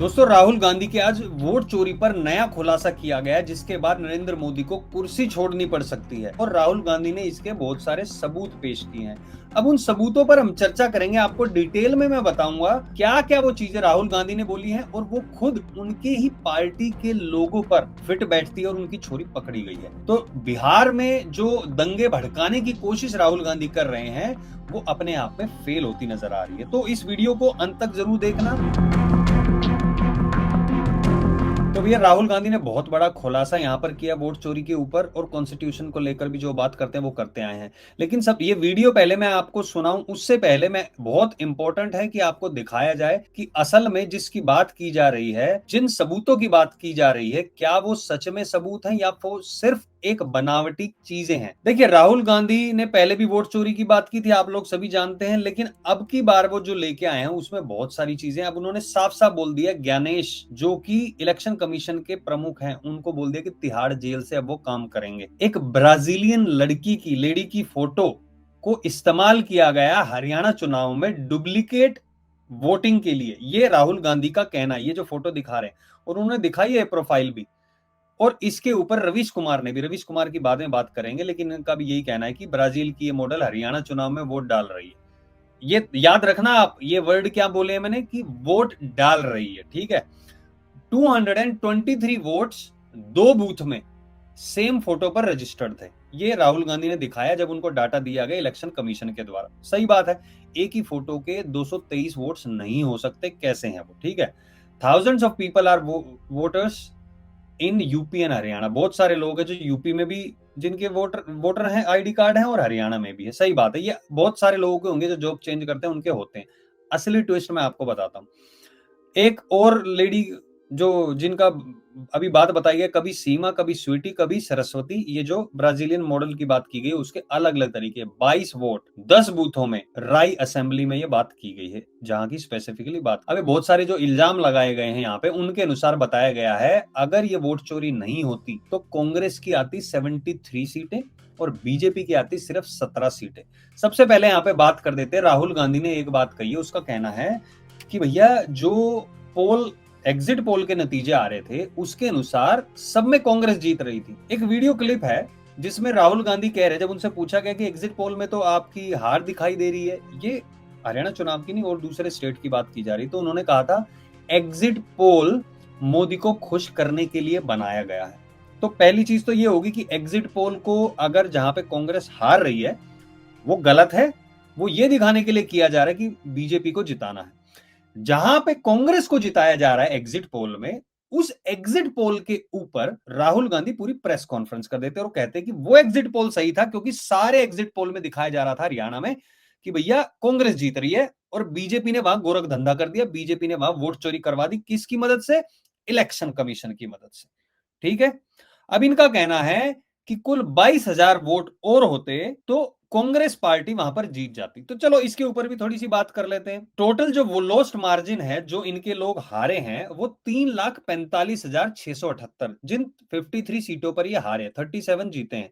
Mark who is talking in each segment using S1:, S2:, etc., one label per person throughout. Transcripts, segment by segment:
S1: दोस्तों, राहुल गांधी के आज वोट चोरी पर नया खुलासा किया गया, जिसके बाद नरेंद्र मोदी को कुर्सी छोड़नी पड़ सकती है और राहुल गांधी ने इसके बहुत सारे सबूत पेश किए हैं। अब उन सबूतों पर हम चर्चा करेंगे। आपको डिटेल में मैं बताऊंगा क्या क्या वो चीजें राहुल गांधी ने बोली हैं और वो खुद उनके ही पार्टी के लोगों पर फिट बैठती है और उनकी छोरी पकड़ी गई है। तो बिहार में जो दंगे भड़काने की कोशिश राहुल गांधी कर रहे हैं, वो अपने आप में फेल होती नजर आ रही है। तो इस वीडियो को अंत तक जरूर देखना। तो भैया, राहुल गांधी ने बहुत बड़ा खुलासा यहाँ पर किया वोट चोरी के ऊपर, और कॉन्स्टिट्यूशन को लेकर भी जो बात करते हैं वो करते आए हैं। लेकिन सब ये वीडियो पहले मैं आपको सुनाऊं उससे पहले मैं बहुत इंपॉर्टेंट है कि आपको दिखाया जाए कि असल में जिसकी बात की जा रही है, जिन सबूतों की बात की जा रही है, क्या वो सच में सबूत हैं या वो सिर्फ एक बनावटी चीजें हैं। देखिए, राहुल गांधी ने पहले भी वोट चोरी की बात की थी, आप लोग सभी जानते हैं, लेकिन अब की बार वो जो लेके आए हैं उसमें बहुत सारी चीजें। अब उन्होंने साफ साफ बोल दिया, ज्ञानेश जो कि इलेक्शन कमीशन के प्रमुख हैं, उनको बोल दिया कि तिहाड़ जेल से अब वो काम करेंगे। एक ब्राजीलियन लड़की की लेडी की फोटो को इस्तेमाल किया गया हरियाणा चुनाव में डुप्लीकेट वोटिंग के लिए, ये राहुल गांधी का कहना है। ये जो फोटो दिखा रहे हैं और उन्होंने दिखाई है प्रोफाइल भी, और इसके ऊपर रवीश कुमार ने भी, रवीश कुमार की बाद में बात करेंगे, लेकिन इनका भी यही कहना है कि ब्राजील की ये मॉडल हरियाणा चुनाव में वोट डाल रही है। ये याद रखना आप, ये वर्ड क्या बोले हैं मैंने, कि वोट डाल रही है। ठीक है, 223 वोट्स दो बूथ में सेम फोटो पर रजिस्टर्ड थे। ये राहुल गांधी ने दिखाया जब उनको डाटा दिया गया इलेक्शन कमीशन के द्वारा। सही बात है, एक ही फोटो के 223 वोट्स नहीं हो सकते, कैसे हैं वो। ठीक है, thousands of people are voters in UP and Haryana. बहुत सारे लोग हैं जो यूपी में भी जिनके वोटर वोटर हैं, आईडी कार्ड हैं, और हरियाणा में भी है। सही बात है, ये बहुत सारे लोगों के होंगे जो जॉब चेंज करते हैं, उनके होते हैं। असली ट्विस्ट मैं आपको बताता हूँ। एक और लेडी जो जिनका अभी बात बताई गई, कभी सीमा, कभी स्वीटी, कभी सरस्वती, ये जो ब्राजीलियन मॉडल की बात की गई, उसके अलग अलग तरीके, 22 वोट 10 बूथों में राय असेंबली में ये बात की गई है, जहां की स्पेसिफिकली बात। अबे बहुत सारे जो इल्जाम लगाए गए हैं यहाँ पे, उनके अनुसार बताया गया है अगर ये वोट चोरी नहीं होती तो कांग्रेस की आती 73 सीटें और बीजेपी की आती सिर्फ 17 सीटें। सबसे पहले यहाँ पे बात कर देते हैं, राहुल गांधी ने एक बात कही है, उसका कहना है कि भैया जो पोल एग्जिट पोल के नतीजे आ रहे थे उसके अनुसार सब में कांग्रेस जीत रही थी। एक वीडियो क्लिप है जिसमें राहुल गांधी कह रहे, जब उनसे पूछा गया कि एग्जिट पोल में तो आपकी हार दिखाई दे रही है, ये हरियाणा चुनाव की नहीं और दूसरे स्टेट की बात की जा रही, तो उन्होंने कहा था एग्जिट पोल मोदी को खुश करने के लिए बनाया गया है। तो पहली चीज तो ये होगी कि एग्जिट पोल को अगर जहां पे कांग्रेस हार रही है वो गलत है, वो ये दिखाने के लिए किया जा रहा है कि बीजेपी को जिताना है। जहां पे कांग्रेस को जिताया जा रहा है एग्जिट पोल में, उस एग्जिट पोल के ऊपर राहुल गांधी पूरी प्रेस कॉन्फ्रेंस कर देते और कहते हैं कि वो एग्जिट पोल सही था, क्योंकि सारे एग्जिट पोल में दिखाया जा रहा था हरियाणा में कि भैया कांग्रेस जीत रही है, और बीजेपी ने वहां गोरख धंधा कर दिया, बीजेपी ने वहां वोट चोरी करवा दी। किसकी मदद से? इलेक्शन कमीशन की मदद से। ठीक है, अब इनका कहना है कि कुल 22,000 वोट और होते तो कांग्रेस पार्टी वहां पर जीत जाती। तो चलो इसके ऊपर भी थोड़ी सी बात कर लेते हैं। टोटल जो वो लोस्ट मार्जिन है जो इनके लोग हारे हैं, वो 3,45,678, जिन 53 सीटों पर ये हारे, 37 जीते हैं।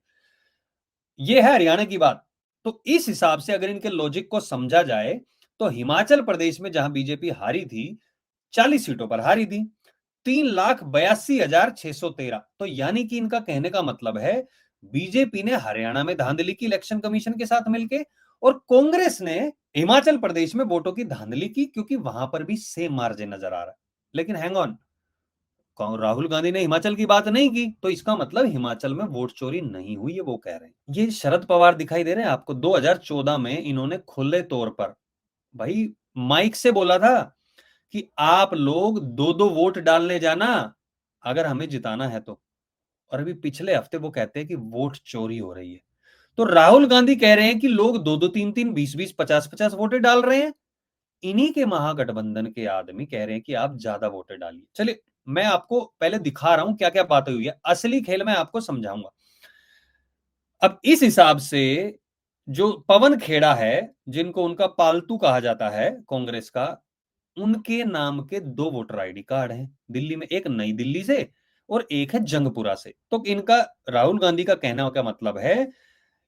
S1: ये है हरियाणा की बात। तो इस हिसाब से अगर इनके लॉजिक को समझा जाए, तो हिमाचल प्रदेश में जहां बीजेपी हारी थी, 40 सीटों पर हारी थी, 3,82,613। तो यानी कि इनका कहने का मतलब है बीजेपी ने हरियाणा में धांधली की इलेक्शन कमीशन के साथ मिलके, और कांग्रेस ने हिमाचल प्रदेश में वोटों की धांधली की, क्योंकि वहां पर भी सेम मार्जिन नजर आ रहा है। लेकिन हैंग ऑन, राहुल गांधी ने हिमाचल की बात नहीं की, तो इसका मतलब हिमाचल में वोट चोरी नहीं हुई है, वो कह रहे हैं। ये शरद पवार दिखाई दे रहे हैं आपको, 2014 में इन्होंने खुले तौर पर भाई माइक से बोला था कि आप लोग दो दो वोट डालने जाना अगर हमें जिताना है तो। और अभी पिछले हफ्ते वो कहते हैं कि वोट चोरी हो रही है। तो राहुल गांधी कह रहे हैं कि लोग दो दो तीन तीन 20-20 50-50 वोटें डाल रहे हैं। इन्हीं के महागठबंधन के आदमी कह रहे हैं कि आप ज्यादा वोटें डालिए। चलिए, मैं आपको पहले दिखा रहा हूं क्या क्या बातें हुई है, असली खेल मैं आपको समझाऊंगा। अब इस हिसाब से जो पवन खेड़ा है, जिनको उनका पालतू कहा जाता है कांग्रेस का, उनके नाम के दो वोटर आईडी कार्ड हैं दिल्ली में, एक नई दिल्ली से और एक है जंगपुरा से। तो इनका, राहुल गांधी का कहना का मतलब है,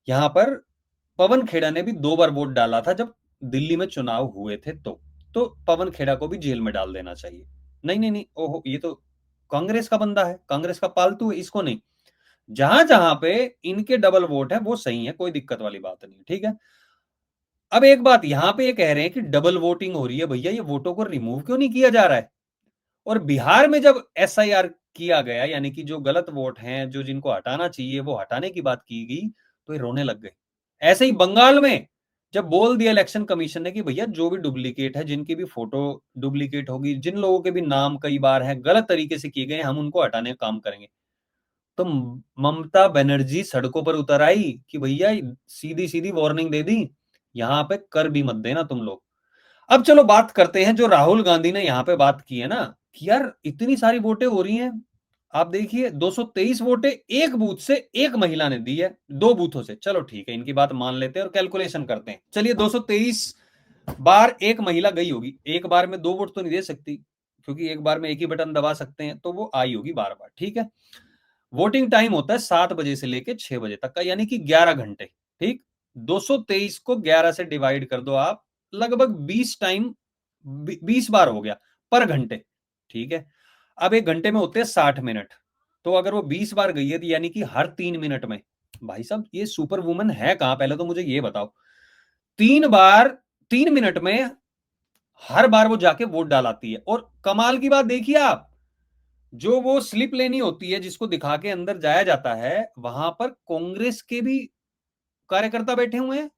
S1: यहां पर पवन खेड़ा ने भी दो बार वोट डाला था जब दिल्ली में चुनाव हुए थे, तो पवन खेड़ा को भी जेल में डाल देना चाहिए। नहीं नहीं नहीं, ओहो, ये तो कांग्रेस का बंदा है, कांग्रेस का पालतू है, इसको नहीं। जहां जहां पे इनके डबल वोट है वो सही है, कोई दिक्कत वाली बात नहीं, ठीक है। अब एक बात यहां पे ये कह रहे हैं कि डबल वोटिंग हो रही है, भैया ये वोटों को रिमूव क्यों नहीं किया जा रहा है? और बिहार में जब एसआईआर किया गया, यानी कि जो गलत वोट हैं, जो जिनको हटाना चाहिए वो हटाने की बात की गई, तो ये रोने लग गए। ऐसे ही बंगाल में जब बोल दिया इलेक्शन कमीशन ने कि भैया जो भी डुप्लीकेट है, जिनकी भी फोटो डुप्लीकेट होगी, जिन लोगों के भी नाम कई बार हैं गलत तरीके से किए गए, हम उनको हटाने का काम करेंगे। तो ममता बनर्जी सड़कों पर उतर आई कि भैया सीधी सीधी वार्निंग दे दी, यहां पे कर भी मत देना तुम लोग। अब चलो बात करते हैं जो राहुल गांधी ने यहां पे बात की है ना, कि यार इतनी सारी वोटें हो रही हैं। आप देखिए 223 वोटें एक बूथ से एक महिला ने दी है, दो बूथों से, चलो ठीक है, इनकी बात मान लेते हैं और कैलकुलेशन करते हैं। चलिए 223 बार एक महिला गई होगी, एक बार में दो वोट तो नहीं दे सकती, क्योंकि एक बार में एक ही बटन दबा सकते हैं, तो वो आई होगी बार बार, ठीक है। वोटिंग टाइम होता है 7 बजे से लेके 6 बजे तक का, यानी कि 11 घंटे, ठीक। 223 को 11 से डिवाइड कर दो आप, लगभग 20 टाइम, 20 बार हो गया पर घंटे, ठीक है। अब एक घंटे में होते हैं 60 मिनट, तो अगर वो 20 बार गई है तो यानी कि हर 3 मिनट में, भाई साहब ये सुपर वुमन है कहां, पहले तो मुझे ये बताओ। 3 बार, 3 मिनट में हर बार वो जाके वोट डालाती है। और कमाल की बात देखिए आप, जो वो स्लिप लेनी होती है जिसको दिखा के अंदर जाया जाता है, वहां पर कांग्रेस के भी कार्यकर्ता बैठे हुए हैं,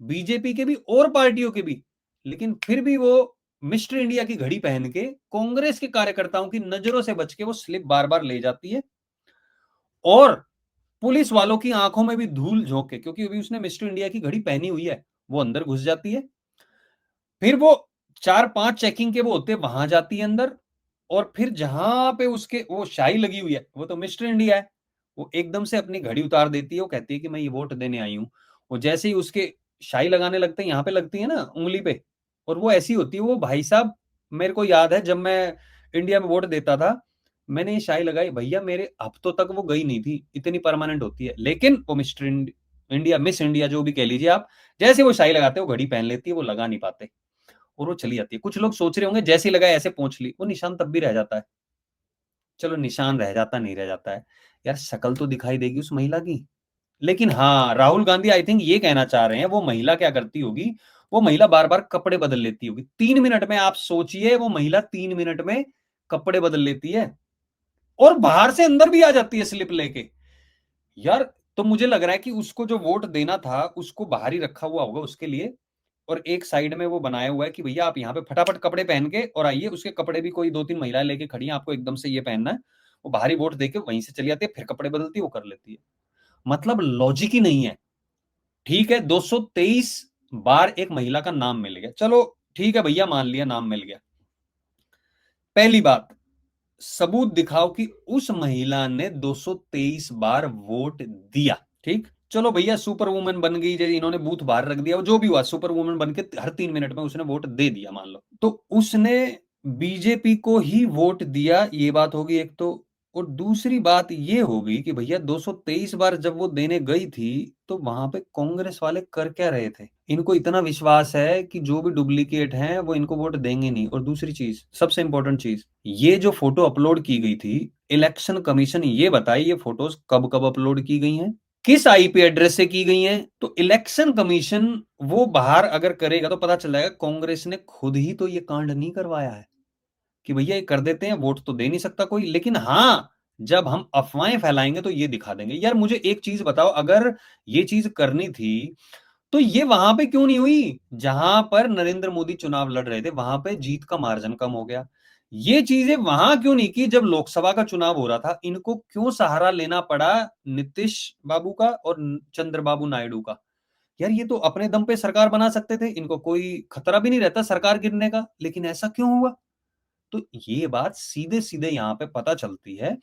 S1: बीजेपी के भी और पार्टियों के भी, लेकिन फिर भी वो मिस्टर इंडिया की घड़ी पहन के कांग्रेस के कार्यकर्ताओं की नजरों से बच के वो स्लिप बार बार ले जाती है, और पुलिस वालों की आंखों में भी धूल झोंक के, क्योंकि अभी उसने मिस्टर इंडिया की घड़ी पहनी हुई है, वो अंदर घुस जाती है। फिर वो 4-5 चेकिंग के वो होते हैं, वहां जाती है अंदर, और फिर जहां पे उसके वो शाही लगी हुई है, वो तो मिस्टर इंडिया है, वो एकदम से अपनी घड़ी उतार देती है, वो कहती है कि मैं ये वोट देने आई हूं। वो जैसे ही उसके शाही लगाने लगते हैं, यहाँ पे लगती है ना उंगली पे, और वो ऐसी होती है, वो भाई साहब, मेरे को याद है जब मैं इंडिया में वोट देता था, मैंने ये शाही लगाई भैया, मेरे हफ्तों तक वो गई नहीं थी, इतनी परमानेंट होती है। लेकिन वो मिस्टर इंडिया, मिस इंडिया जो भी कह लीजिए आप, जैसे वो शाही लगाते हैं वो घड़ी पहन लेती है, वो लगा नहीं पाते, और वो चली जाती है। कुछ लोग सोच रहे होंगे जैसे ही लगाए ऐसे पहुंच ली, वो निशान तब भी रह जाता है। चलो निशान रह जाता नहीं रह जाता है, यार शक्ल तो दिखाई देगी उस महिला की। लेकिन हाँ, राहुल गांधी आई थिंक ये कहना चाह रहे हैं, वो महिला क्या करती होगी, वो महिला बार बार कपड़े बदल लेती होगी 3 मिनट में। आप सोचिए वो महिला 3 मिनट में कपड़े बदल लेती है, और बाहर से अंदर भी आ जाती है स्लिप लेके। यार, तो मुझे लग रहा है कि उसको जो वोट देना था उसको बाहर ही रखा हुआ होगा उसके लिए, और एक साइड में वो बनाया हुआ है कि भैया आप यहाँ पे फटाफट कपड़े पहन के और आइए। उसके कपड़े भी कोई 2-3 महिलाएं लेके खड़ी हैं, आपको एकदम से ये पहनना है। वो बाहरी वोट देके वहीं से चली जाती है, फिर कपड़े बदलती है, वो कर लेती है। मतलब लॉजिक ही नहीं है। ठीक है, 223 बार एक महिला का नाम मिल गया, चलो ठीक है भैया, मान लिया नाम मिल गया। पहली बात, सबूत दिखाओ कि उस महिला ने 223 बार वोट दिया। ठीक, चलो भैया सुपर वुमन बन गई, जैसे इन्होंने बूथ बाहर रख दिया, जो भी हुआ, सुपर वुमन बन के हर 3 मिनट में उसने वोट दे दिया मान लो, तो उसने बीजेपी को ही वोट दिया, ये बात होगी एक तो। और दूसरी बात ये होगी कि भैया 223 बार जब वो देने गई थी, तो वहां पे कांग्रेस वाले कर क्या रहे थे? इनको इतना विश्वास है कि जो भी डुप्लीकेट हैं वो इनको वोट देंगे नहीं। और दूसरी चीज, सबसे इंपॉर्टेंट चीज, ये जो फोटो अपलोड की गई थी, इलेक्शन कमीशन ये बताए ये फोटोज कब कब अपलोड की गई हैं, किस आईपी एड्रेस से की गई हैं। तो इलेक्शन कमीशन वो बाहर अगर करेगा तो पता चल जाएगा कांग्रेस ने खुद ही तो ये कांड नहीं करवाया है कि भैया ये कर देते हैं, वोट तो दे नहीं सकता कोई, लेकिन हाँ, जब हम अफवाहें फैलाएंगे तो ये दिखा देंगे। यार मुझे एक चीज बताओ, अगर ये चीज करनी थी तो ये वहां पे क्यों नहीं हुई जहां पर नरेंद्र मोदी चुनाव लड़ रहे थे, वहां पे जीत का मार्जिन कम हो गया? ये चीजें वहां क्यों नहीं की जब लोकसभा का चुनाव हो रहा था? इनको क्यों सहारा लेना पड़ा नीतीश बाबू का और चंद्रबाबू नायडू का? यार ये तो अपने दम पे सरकार बना सकते थे, इनको कोई खतरा भी नहीं रहता सरकार गिरने का, लेकिन ऐसा क्यों हुआ? तो ये बात सीधे सीधे यहां पे पता चलती है,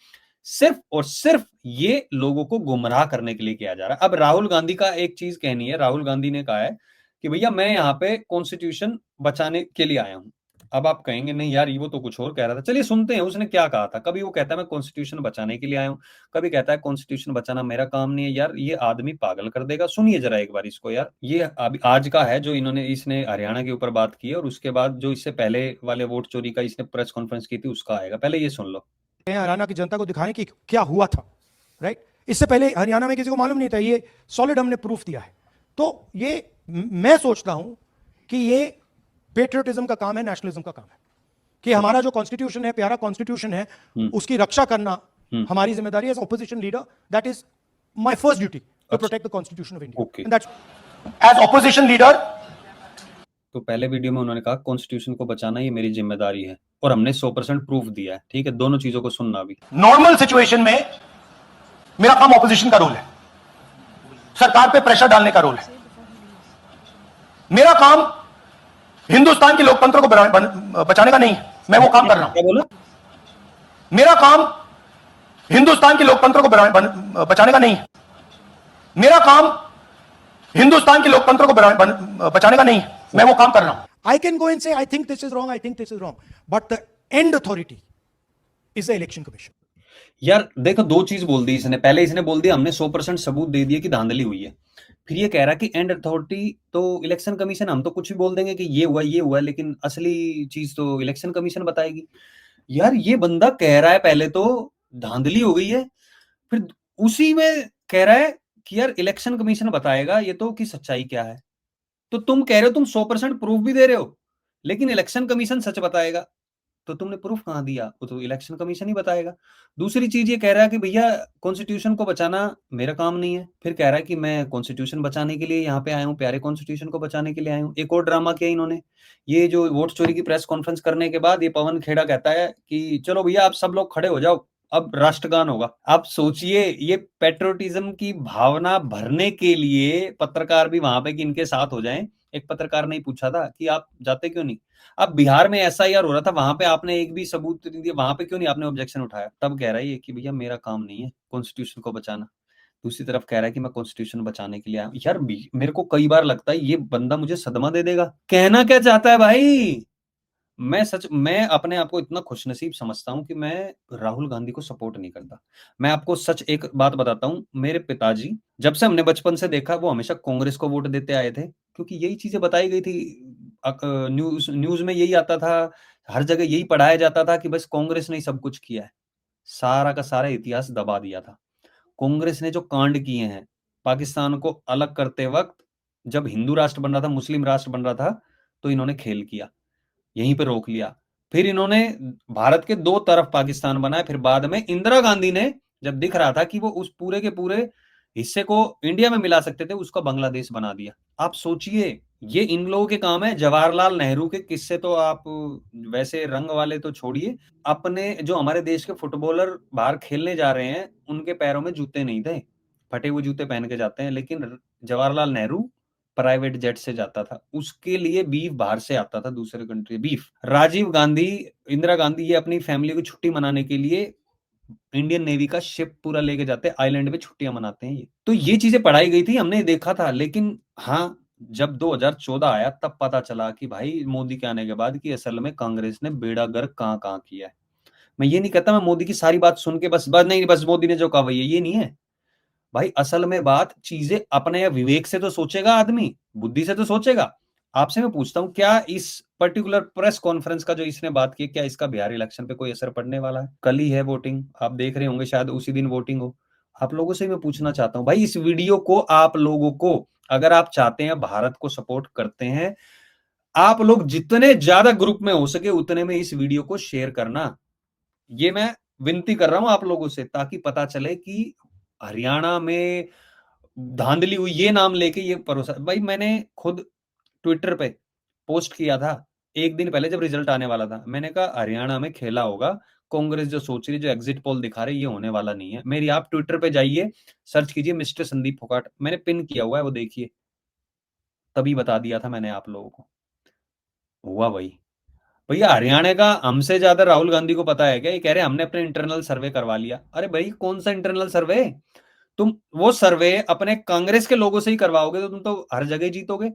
S1: सिर्फ और सिर्फ ये लोगों को गुमराह करने के लिए किया जा रहा है। अब राहुल गांधी का एक चीज कहनी है, राहुल गांधी ने कहा है कि भैया मैं यहाँ पे कॉन्स्टिट्यूशन बचाने के लिए आया हूं। अब आप कहेंगे नहीं यार ये वो तो कुछ और कह रहा था, चलिए सुनते हैं उसने क्या कहा था। कभी वो कहता है मैं कॉन्स्टिट्यूशन बचाने के लिए आया हूँ, कभी कहता है कॉन्स्टिट्यूशन बचाना मेरा काम नहीं है। यार ये आदमी पागल कर देगा। सुनिए जरा एक बार इसको यार। ये अभी आज का है जो इसने हरियाणा के ऊपर बात की है, और उसके बाद जो इससे पहले वाले वोट चोरी का इसने प्रेस कॉन्फ्रेंस की थी उसका आएगा। पहले ये सुन लो।
S2: हरियाणा की जनता को दिखाने की क्या हुआ था, राइट। इससे पहले हरियाणा में किसी को मालूम नहीं था, ये सॉलिड हमने प्रूफ दिया है। तो ये मैं सोचता हूं कि ये पेट्रियटिज्म का काम है, नेशनलिज्म का काम है, कि हमारा जो कॉन्स्टिट्यूशन है, प्यारा कॉन्स्टिट्यूशन है, उसकी रक्षा करना हमारी जिम्मेदारी as opposition leader. That is my first duty, to protect the constitution of India, and that's as opposition leader.
S1: तो पहले वीडियो में उन्होंने कहा कॉन्स्टिट्यूशन को बचाना ये मेरी जिम्मेदारी है, और हमने 100% प्रूफ दिया है। ठीक है, दोनों चीजों को सुनना। अभी
S2: नॉर्मल सिचुएशन में मेरा काम ऑपोजिशन का रोल है, सरकार पे प्रेशर डालने का रोल है। मेरा काम हिंदुस्तान के लोकतंत्र को बचाने का नहीं है, मैं वो काम कर रहा हूं।
S1: क्या बोला?
S2: मेरा काम हिंदुस्तान के लोकतंत्र को बचाने का नहीं है। मेरा काम हिंदुस्तान के लोकतंत्र को बचाने का नहीं है, मैं वो काम कर रहा हूं। आई कैन गो एंड से I think this is wrong, I think this is wrong, but the end authority is the election commission.
S1: यार देखो, दो चीज बोल दी इसने। पहले इसने बोल दिया हमने 100% सबूत दे दिए कि धांधली हुई है। फिर ये कह रहा कि एंड अथॉरिटी तो इलेक्शन कमीशन, हम तो कुछ भी बोल देंगे कि ये हुआ, लेकिन असली चीज तो इलेक्शन कमीशन बताएगी। यार ये बंदा कह रहा है पहले तो धांधली हो गई है, फिर उसी में कह रहा है कि यार इलेक्शन कमीशन बताएगा ये तो कि सच्चाई क्या है। तो तुम कह रहे हो तुम 100% प्रूफ भी दे रहे हो, लेकिन इलेक्शन कमीशन सच बताएगा। तो तुमने प्रूफ कहां दिया? वो तो इलेक्शन कमीशन ही बताएगा। दूसरी चीज ये कह रहा है कि भैया कॉन्स्टिट्यूशन को बचाना मेरा काम नहीं है। फिर कह रहा है कि मैं कॉन्स्टिट्यूशन बचाने के लिए यहाँ पे आया हूँ, प्यारे कॉन्स्टिट्यूशन को बचाने के लिए आया हूँ। एक और ड्रामा किया इन्होंने। ये जो वोट चोरी की प्रेस कॉन्फ्रेंस करने के बाद ये पवन खेड़ा कहता है कि चलो भैया आप सब लोग खड़े हो जाओ, अब राष्ट्रगान होगा। आप सोचिए, ये पेट्रोटिज्म की भावना भरने के लिए पत्रकार भी वहां पे कि इनके साथ हो जाएं। एक पत्रकार ने पूछा था कि आप जाते क्यों नहीं? अब बिहार में एसआईआर हो रहा था, वहां पे आपने एक भी सबूत नहीं दिया, वहां पे क्यों नहीं आपने ऑब्जेक्शन उठाया? तब कह रहा है कि भैया मेरा काम नहीं है कॉन्स्टिट्यूशन को बचाना। दूसरी तरफ कह रहा है कि मैं कॉन्स्टिट्यूशन बचाने के लिए आया हूं। यार मेरे को कई बार लगता है ये बंदा मुझे सदमा दे देगा। कहना क्या चाहता है भाई? मैं अपने आप को इतना खुशनसीब समझता हूं कि मैं राहुल गांधी को सपोर्ट नहीं करता। मैं आपको सच एक बात बताता हूं, मेरे पिताजी जब से हमने बचपन से देखा वो हमेशा कांग्रेस को वोट देते आए थे, क्योंकि यही चीजें बताई गई थी। न्यूज न्यूज में यही आता था, हर जगह यही पढ़ाया जाता था कि बस कांग्रेस ने ही सब कुछ किया है। सारा का सारा इतिहास दबा दिया था। कांग्रेस ने जो कांड किए हैं पाकिस्तान को अलग करते वक्त, जब हिंदू राष्ट्र बन रहा था, मुस्लिम राष्ट्र बन रहा था, तो इन्होंने खेल किया, यहीं पे रोक लिया। फिर इन्होंने भारत के दो तरफ पाकिस्तान बनाए। फिर बाद में इंदिरा गांधी ने जब दिख रहा था कि वो उस पूरे के पूरे हिस्से को इंडिया में मिला सकते थे, उसका बांग्लादेश बना दिया। आप सोचिए, ये इन लोगों के काम है। जवाहरलाल नेहरू के किस्से तो आप वैसे रंग वाले तो छोड़िए, अपने जो हमारे देश के फुटबॉलर बाहर खेलने जा रहे हैं उनके पैरों में जूते नहीं थे, फटे हुए जूते पहन के जाते हैं। लेकिन जवाहरलाल नेहरू प्राइवेट जेट से जाता था, उसके लिए बीफ बाहर से आता था, दूसरे कंट्री बीफ। राजीव गांधी, इंदिरा गांधी, ये अपनी फैमिली को छुट्टी मनाने के लिए इंडियन नेवी का शिप पूरा लेके जाते हैं, आइलैंड में छुट्टियां मनाते हैं। ये तो ये चीजें पढ़ाई गई थी, हमने देखा था। लेकिन हाँ, जब 2014 आया तब पता चला कि भाई मोदी के आने के बाद कि असल में कांग्रेस ने बेड़ा गर्क कहां कहां किया है। मैं ये नहीं कहता मैं मोदी की सारी बात सुन के बस नहीं, बस मोदी ने जो कहा वही है, ये नहीं है भाई। असल में बात चीजें अपने विवेक से तो सोचेगा आदमी, बुद्धि से तो सोचेगा। आपसे मैं पूछता हूं, क्या इस पर्टिकुलर प्रेस कॉन्फ्रेंस का जो इसने बात की, क्या इसका बिहार इलेक्शन पे कोई असर पड़ने वाला है? कल ही है वोटिंग, आप देख रहे होंगे, शायद उसी दिन वोटिंग हो। आप लोगों से मैं पूछना चाहता हूं भाई, इस वीडियो को आप लोगों को, अगर आप चाहते हैं भारत को सपोर्ट करते हैं, आप लोग जितने ज्यादा ग्रुप में हो सके उतने में इस वीडियो को शेयर करना। ये मैं विनती कर रहा हूं आप लोगों से, ताकि पता चले कि हरियाणा में धांधली हुई, ये नाम लेके ये परोसा। भाई मैंने खुद ट्विटर पे पोस्ट किया था एक दिन पहले जब रिजल्ट आने वाला था, मैंने कहा हरियाणा में खेला होगा, कांग्रेस जो सोच रही, जो एग्जिट पोल दिखा रही, ये होने वाला नहीं है। मेरी आप ट्विटर पे जाइए, सर्च कीजिए मिस्टर संदीप फोगाट, मैंने पिन किया हुआ है, वो देखिए। तभी बता दिया था मैंने आप लोगों को। हुआ वही। भैया हरियाणा का हमसे ज्यादा राहुल गांधी को पता है क्या? ये कह रहे हैं हमने अपने इंटरनल सर्वे करवा लिया। अरे भाई कौन सा इंटरनल सर्वे? तुम वो सर्वे अपने कांग्रेस के लोगों से ही करवाओगे तो तुम तो हर जगह जीतोगे।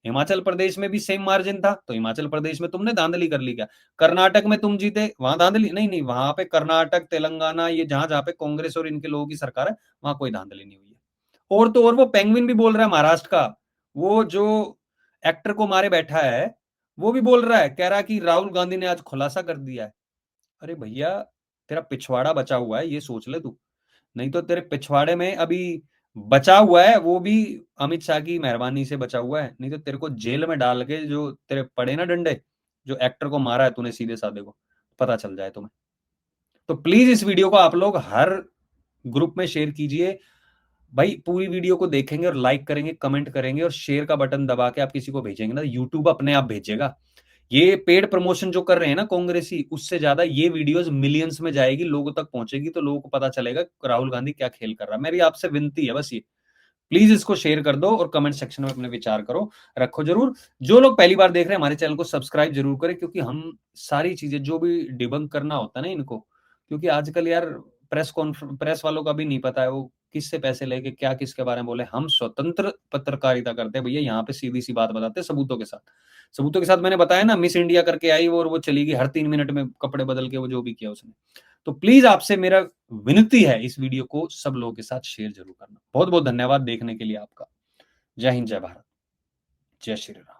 S1: हिमाचल प्रदेश में भी सेम मार्जिन था, तो हिमाचल प्रदेश में तुमने धांधली कर ली क्या? कर्नाटक में तुम जीते, वहां धांधली नहीं? नहीं, वहां पे कर्नाटक, तेलंगाना, ये जहां जहां पे कांग्रेस और इनके लोगों की सरकार है, वहां कोई धांधली नहीं हुई है। और तो और वो पेंगुइन भी बोल रहा है महाराष्ट्र का, वो जो एक्टर को मारे बैठा है, वो भी बोल रहा है, कह रहा है कि राहुल गांधी ने आज खुलासा कर दिया है। अरे भैया, तेरा पिछवाड़ा बचा हुआ है, ये सोच ले तू। नहीं तो तेरे पिछवाड़े में अभी बचा हुआ है, वो भी अमित शाह की मेहरबानी से बचा हुआ है, नहीं तो तेरे को जेल में डाल के जो तेरे पड़े ना डंडे, जो एक्टर को मारा है तूने सीधे साधे को, पता चल जाए तुम्हें। तो प्लीज इस वीडियो को आप लोग हर ग्रुप में शेयर कीजिए भाई। पूरी वीडियो को देखेंगे और लाइक करेंगे, कमेंट करेंगे, और शेयर का बटन दबा के आप किसी को भेजेंगे ना, यूट्यूब अपने आप भेजेगा। ये पेड प्रमोशन जो कर रहे हैं ना कांग्रेसी, उससे ज्यादा ये वीडियोस मिलियंस में जाएगी, लोगों तक पहुंचेगी, तो लोगों को पता चलेगा राहुल गांधी क्या खेल कर रहा है। मेरी आपसे विनती है बस ये, प्लीज इसको शेयर कर दो और कमेंट सेक्शन में अपने विचार करो, रखो जरूर। जो लोग पहली बार देख रहे हैं हमारे चैनल को सब्सक्राइब जरूर करें, क्योंकि हम सारी चीजें जो भी डिबंक करना होता है ना इनको, क्योंकि आजकल यार प्रेस वालों का भी नहीं पता है वो किससे पैसे लेके क्या किसके बारे में बोले। हम स्वतंत्र पत्रकारिता करते हैं भैया, यहाँ पे सीधी सी बात बताते हैं सबूतों के साथ। सबूतों के साथ मैंने बताया ना, मिस इंडिया करके आई वो और वो चली गई हर 3 मिनट में कपड़े बदल के, वो जो भी किया उसने। तो प्लीज आपसे मेरा विनती है, इस वीडियो को सब लोगों के साथ शेयर जरूर करना। बहुत बहुत धन्यवाद देखने के लिए आपका। जय हिंद, जय भारत, जय श्री राम।